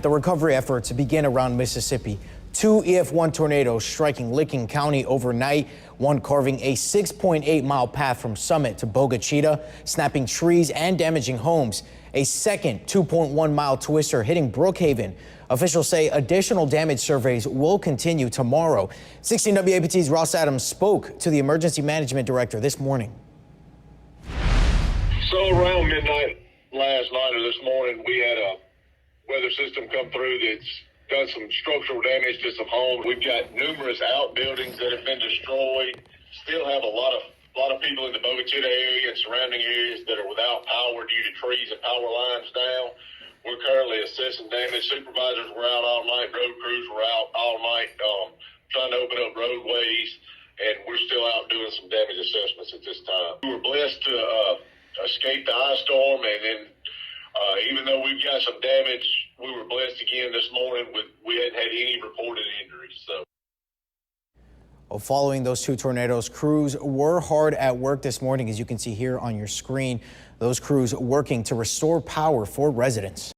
The recovery efforts begin around Mississippi. Two EF1 tornadoes striking Licking County overnight, one carving a 6.8-mile path from Summit to Bogue Chitto, snapping trees and damaging homes. A second 2.1-mile twister hitting Brookhaven. Officials say additional damage surveys will continue tomorrow. 16 WAPT's Ross Adams spoke to the emergency management director this morning. So around midnight last night or this morning, we had a weather system come through that's done some structural damage to some homes. We've got numerous outbuildings that have been destroyed. Still have a lot of people in the Bogue Chitto area and surrounding areas that are without power due to trees and power lines down. We're currently assessing damage. Supervisors were out all night. Road crews were out all night trying to open up roadways, and we're still out doing some damage assessments at this time. We were blessed to escape the ice storm, and then even though we've got some damage, we were blessed again this morning we hadn't had any reported injuries. So. Well, following those two tornadoes, crews were hard at work this morning, as you can see here on your screen. Those crews working to restore power for residents.